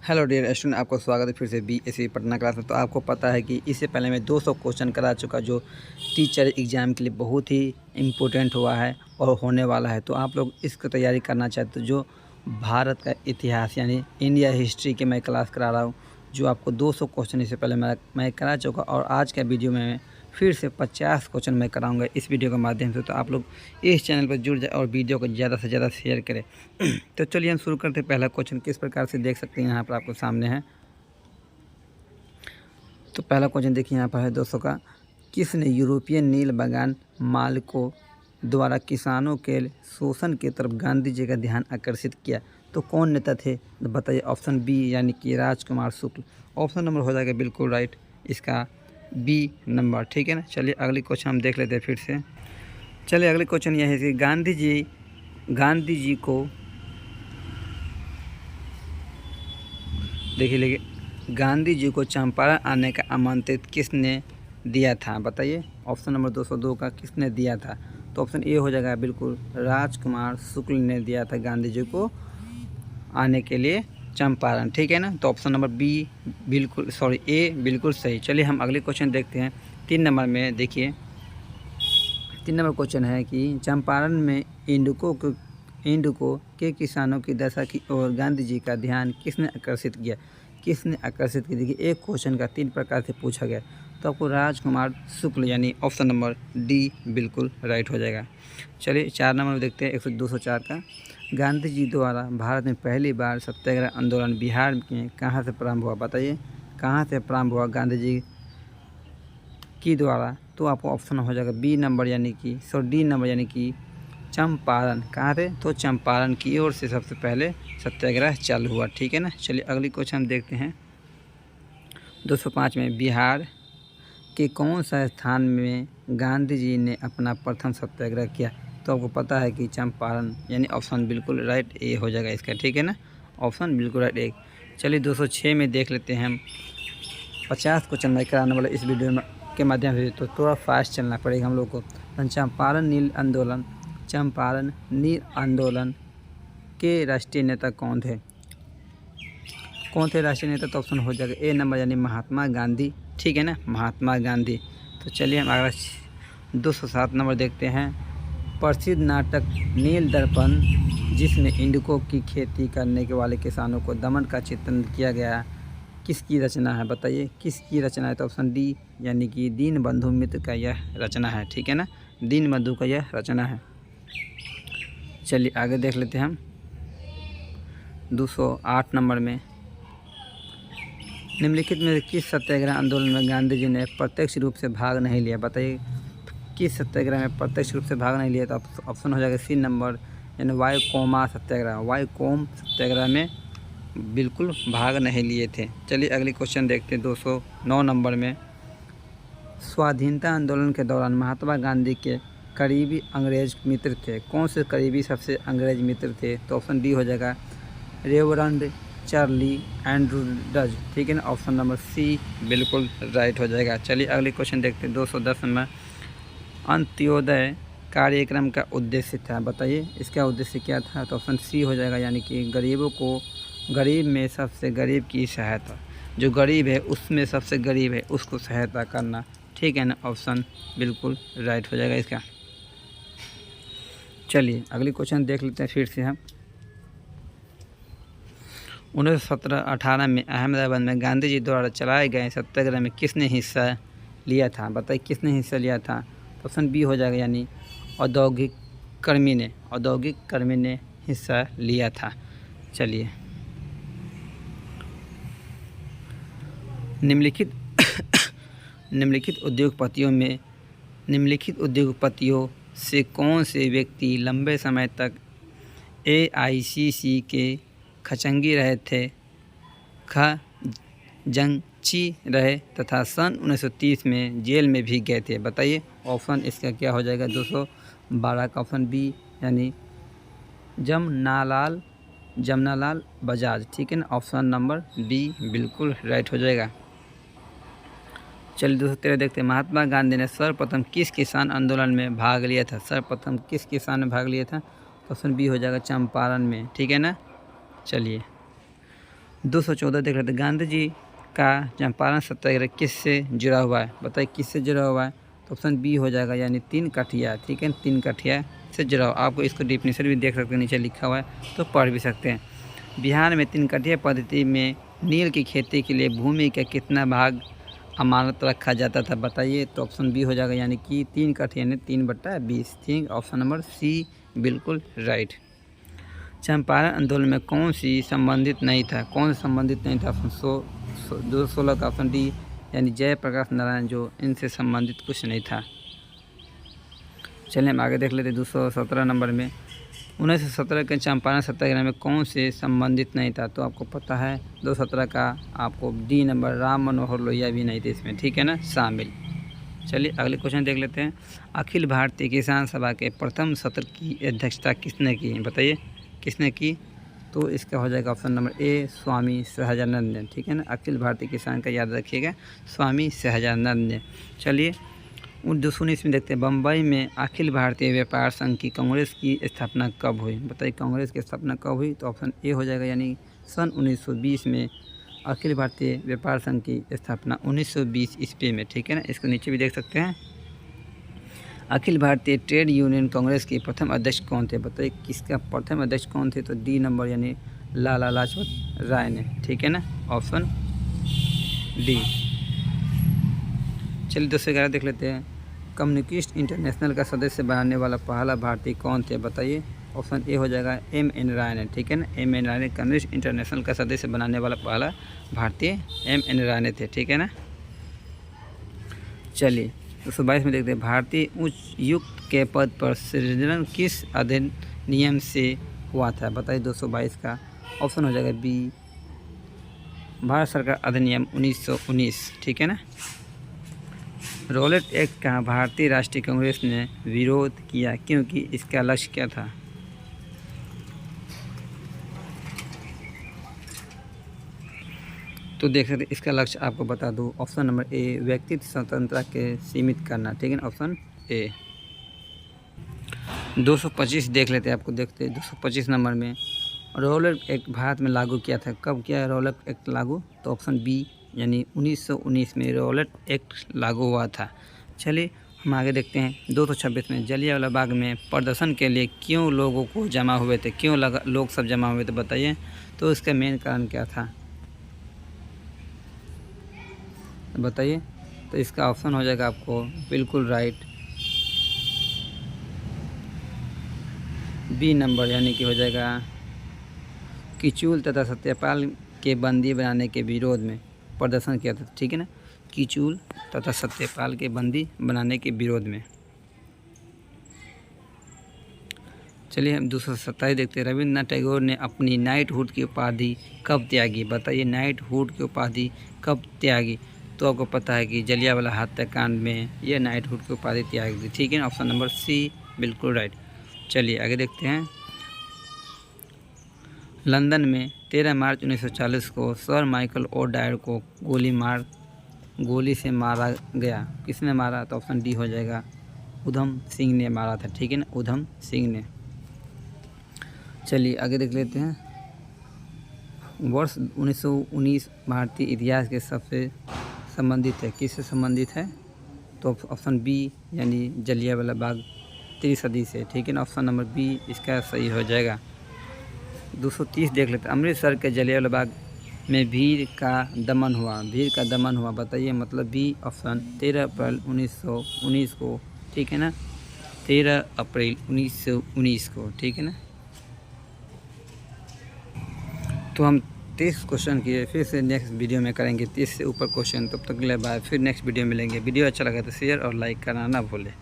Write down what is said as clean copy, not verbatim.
Hello dear student, आपको स्वागत है फिर से BSc पटना क्लास में। तो आपको पता है कि इससे पहले मैं 200 क्वेश्चन करा चुका, जो टीचर एग्ज़ाम के लिए बहुत ही इम्पोर्टेंट हुआ है और होने वाला है। तो आप लोग इसकी तैयारी करना चाहते हो, जो भारत का इतिहास यानी इंडिया हिस्ट्री की मैं क्लास करा रहा हूँ, जो आपको 200 क्वेश्चन इससे पहले मैं करा चुका। और आज का वीडियो में फिर से 50 क्वेश्चन मैं कराऊंगा इस वीडियो के माध्यम से। तो आप लोग इस चैनल पर जुड़ जाए और वीडियो को ज़्यादा से ज़्यादा शेयर करें। तो चलिए हम शुरू करते हैं। पहला क्वेश्चन किस प्रकार से देख सकते हैं, यहाँ पर आपको सामने है। तो पहला क्वेश्चन देखिए यहाँ पर है 200 का। किसने यूरोपियन नील बागान मालिकों द्वारा किसानों के शोषण की तरफ गांधी जी का ध्यान आकर्षित किया? तो कौन नेता थे, तो बताइए। ऑप्शन बी यानी कि राजकुमार शुक्ल। ऑप्शन नंबर हो जाएगा बिल्कुल राइट इसका बी नंबर, ठीक है ना। चलिए अगली क्वेश्चन हम देख लेते हैं फिर से। चलिए अगले क्वेश्चन यह है कि गांधी जी को देखिए गांधी जी को चंपारण आने का आमंत्रित किसने दिया था, बताइए। ऑप्शन नंबर 202 का किसने दिया था? तो ऑप्शन ए हो जाएगा बिल्कुल राजकुमार शुक्ल ने दिया था गांधी जी को आने के लिए चंपारण, ठीक है ना। तो ऑप्शन नंबर बी ए बिल्कुल सही। चलिए हम अगले क्वेश्चन देखते हैं। 3 नंबर में देखिए, 3 नंबर क्वेश्चन है कि चंपारण में इंडिको के किसानों की दशा की ओर गांधी जी का ध्यान किसने आकर्षित किया? देखिए एक क्वेश्चन का 3 प्रकार से पूछा गया, तो आपको राजकुमार शुक्ल यानी ऑप्शन नंबर डी बिल्कुल राइट हो जाएगा। चलिए 4 नंबर में देखते हैं 204 का। गांधी जी द्वारा भारत में पहली बार सत्याग्रह आंदोलन बिहार में कहाँ से प्रारंभ हुआ, बताइए। कहाँ से प्रारंभ हुआ गांधी जी की द्वारा? तो आपको ऑप्शन हो जाएगा डी नंबर यानी कि चंपारण। कहाँ थे? तो चंपारण की ओर से सबसे पहले सत्याग्रह चालू हुआ, ठीक है ना। चलिए अगली क्वेश्चन हम देखते हैं 205 में। बिहार के कौन सा स्थान में गांधी जी ने अपना प्रथम सत्याग्रह किया? तो आपको पता है कि चंपारण यानी ऑप्शन बिल्कुल राइट ए हो जाएगा इसका, ठीक है ना। ऑप्शन बिल्कुल राइट ए। चलिए 206 में देख लेते हैं हम। 50 क्वेश्चन मैं कराने वाला इस वीडियो में के माध्यम से, तो थोड़ा फास्ट चलना पड़ेगा हम लोग को। चंपारण नील आंदोलन के राष्ट्रीय नेता कौन थे? राष्ट्रीय नेता? तो ऑप्शन हो जाएगा ए नंबर यानी महात्मा गांधी, ठीक है ना, महात्मा गांधी। तो चलिए हम अगला 207 नंबर देखते हैं। प्रसिद्ध नाटक नील दर्पण, जिसमें इंडिको की खेती करने के वाले किसानों को दमन का चित्रण किया गया, किसकी रचना है, बताइए। किसकी रचना है? तो ऑप्शन डी यानी कि दीनबंधु मित्र का यह रचना है, ठीक है ना। दीनबंधु का यह रचना है। चलिए आगे देख लेते हैं हम 208 नंबर में। निम्नलिखित में किस सत्याग्रह आंदोलन में गांधी जी ने प्रत्यक्ष रूप से भाग नहीं लिया, बताइए। किस सत्याग्रह में प्रत्यक्ष रूप से भाग नहीं लिया? तो ऑप्शन हो जाएगा सी नंबर यानी वाईकोम सत्याग्रह में बिल्कुल भाग नहीं लिए थे। चलिए अगली क्वेश्चन देखते हैं 209 नंबर में। स्वाधीनता आंदोलन के दौरान महात्मा गांधी के करीबी अंग्रेज मित्र थे, कौन से करीबी सबसे अंग्रेज मित्र थे? तो ऑप्शन डी हो जाएगा रेवरेंड चार्ली एंड्रू डज, ठीक है ना। ऑप्शन नंबर सी बिल्कुल राइट हो जाएगा। चलिए अगले क्वेश्चन देखते हैं 210 में। अंत्योदय कार्यक्रम का उद्देश्य था, बताइए। इसका उद्देश्य क्या था? तो ऑप्शन सी हो जाएगा यानी कि गरीब में सबसे गरीब की सहायता, जो गरीब है उसमें सबसे गरीब है उसको सहायता करना, ठीक है ना। ऑप्शन बिल्कुल राइट हो जाएगा इसका। चलिए अगली क्वेश्चन देख लेते हैं फिर से हम। 1917-18 में अहमदाबाद में गांधी जी द्वारा चलाए गए सत्याग्रह में किसने हिस्सा लिया था, बताइए। किसने हिस्सा लिया था? तो ऑप्शन बी हो जाएगा यानी औद्योगिक कर्मी ने हिस्सा लिया था। चलिए निम्नलिखित उद्योगपतियों से कौन से व्यक्ति लंबे समय तक AICC के खजंची रहे तथा सन 1930 में जेल में भी गए थे, बताइए। ऑप्शन इसका क्या हो जाएगा? 212 का ऑप्शन बी यानी जमनालाल बजाज, ठीक है ना। ऑप्शन नंबर बी बिल्कुल राइट हो जाएगा। चलिए 213 देखते हैं। महात्मा गांधी ने सर्वप्रथम किस किसान आंदोलन में भाग लिया था? ऑप्शन बी हो जाएगा चंपारण में, ठीक है ना। चलिए 214 देख लेते हैं, गांधी जी का चंपारण सत्याग्रह किससे जुड़ा हुआ है? बताइए किससे जुड़ा हुआ है? तो ऑप्शन बी हो जाएगा, यानी 3 कठिया। ठीक है, 3 कठिया से जुड़ा हुआ। आपको इसको डिफिनेशन भी देख सकते हैं, नीचे लिखा हुआ है, तो पढ़ भी सकते हैं। बिहार में 3 कठिया पद्धति में नील की खेती के लिए भूमि का कितना भाग अमानत रखा जाता था? बताइए। तो ऑप्शन बी हो जाएगा, यानी कि 3 कठिया यानी 3/20। ठीक, ऑप्शन नंबर सी बिल्कुल राइट। चंपारण आंदोलन में कौन सी संबंधित नहीं था? कौन संबंधित नहीं था? ऑप्शन 216 का ऑप्शन डी, यानी जयप्रकाश नारायण, जो इनसे संबंधित कुछ नहीं था। चलिए हम आगे देख लेते हैं 217 नंबर में। 1917 के चंपारण सत्याग्रह में कौन से संबंधित नहीं था? तो आपको पता है 217 का आपको डी नंबर, राम मनोहर लोहिया भी नहीं थे इसमें। ठीक है ना, शामिल। चलिए अगले क्वेश्चन देख लेते हैं। अखिल भारतीय किसान सभा के प्रथम सत्र की अध्यक्षता किसने की? बताइए किसने की? तो इसका हो जाएगा option number A, Swami Sahajanand ने। ठीक है ना, अखिल भारतीय किसान का याद रखिएगा, स्वामी सहजानंद ने। चलिए 1919 में देखते हैं, बम्बई में अखिल भारतीय व्यापार संघ की कांग्रेस की स्थापना कब हुई? बताइए कांग्रेस की स्थापना कब हुई? तो ऑप्शन ए हो जाएगा, यानी सन 1920 में अखिल भारतीय व्यापार संघ की स्थापना 1920 ईस्वी में। ठीक है ना, इसको नीचे भी देख सकते हैं। अखिल भारतीय ट्रेड यूनियन कांग्रेस के प्रथम अध्यक्ष कौन थे? बताइए किसका प्रथम अध्यक्ष कौन थे? तो डी नंबर, यानी लाला लाजपत राय ने। ठीक है ना, ऑप्शन डी। चलिए 211 देख लेते हैं। कम्युनिस्ट इंटरनेशनल का सदस्य बनाने वाला पहला भारतीय कौन थे? बताइए। ऑप्शन ए हो जाएगा M.N. राय ने। ठीक है ना, M.N. राय ने कम्युनिस्ट इंटरनेशनल का सदस्य बनाने वाला पहला भारतीय M.N. राय ने थे। ठीक है ना। चलिए 222 में देखते हैं, भारतीय उच्चायुक्त के पद पर सृजन किस अधिनियम से हुआ था? बताइए 222 का ऑप्शन हो जाएगा बी, भारत सरकार अधिनियम 1919। ठीक है ना। रॉलेट एक्ट का भारतीय राष्ट्रीय कांग्रेस ने विरोध किया क्योंकि इसका लक्ष्य क्या था? तो देख सकते इसका लक्ष्य आपको बता दूं, ऑप्शन नंबर ए, व्यक्तिगत स्वतंत्रता के सीमित करना। ठीक है ना, ऑप्शन ए। 225 देख लेते हैं, आपको देखते हैं 225 नंबर में, रॉलेट एक्ट भारत में लागू किया था। कब किया रॉलेट एक्ट लागू? तो ऑप्शन बी, यानी 1919 में रॉलेट एक्ट लागू हुआ था। चलिए हम आगे देखते हैं 226 में, जलियांवाला बाग में प्रदर्शन के लिए क्यों लोगों को जमा हुए थे? क्यों लोग सब जमा हुए थे? बताइए। तो इसका मेन कारण क्या था? बताइए। तो इसका ऑप्शन हो जाएगा आपको बिल्कुल राइट, बी नंबर, यानी कि हो जाएगा किचूल तथा सत्यपाल के बंदी बनाने के विरोध में प्रदर्शन किया था। ठीक है ना, किचूल तथा सत्यपाल के बंदी बनाने के विरोध में। चलिए हम 227 देखते हैं, रविन्द्रनाथ टैगोर ने अपनी नाइटहुड की उपाधि कब त्यागी? बताइए नाइटहुड की उपाधि कब त्यागी? तो आपको पता है कि जलियांवाला हत्याकांड में यह नाइटहुड की उपाधि त्यागी थी। ठीक है ना, ऑप्शन नंबर सी बिल्कुल राइट। चलिए आगे देखते हैं, लंदन में 13 मार्च 1940 को सर माइकल ओडायर को गोली से मारा गया। किसने मारा? तो ऑप्शन डी हो जाएगा, उधम सिंह ने मारा था। ठीक है ना, उधम सिंह ने। चलिए आगे देख लेते हैं, वर्ष 1919 भारतीय इतिहास के सबसे संबंधित है। किससे संबंधित है? तो ऑप्शन बी, यानी जलियांवाला बाग त्रिसदी से। ठीक है ना, ऑप्शन नंबर बी इसका सही हो जाएगा। 230 देख लेते हैं, अमृतसर के जलियांवाला बाग में भीड़ का दमन हुआ। बताइए मतलब बी ऑप्शन 13 अप्रैल 1919 को। ठीक है ना, 13 अप्रैल 1919 को। ठीक है ना। तो हम 30 क्वेश्चन किए, फिर से नेक्स्ट वीडियो में करेंगे 30 से ऊपर क्वेश्चन। तब तक के लिए बाय, फिर नेक्स्ट वीडियो मिलेंगे। वीडियो अच्छा लगा तो शेयर और लाइक करना ना भूलें।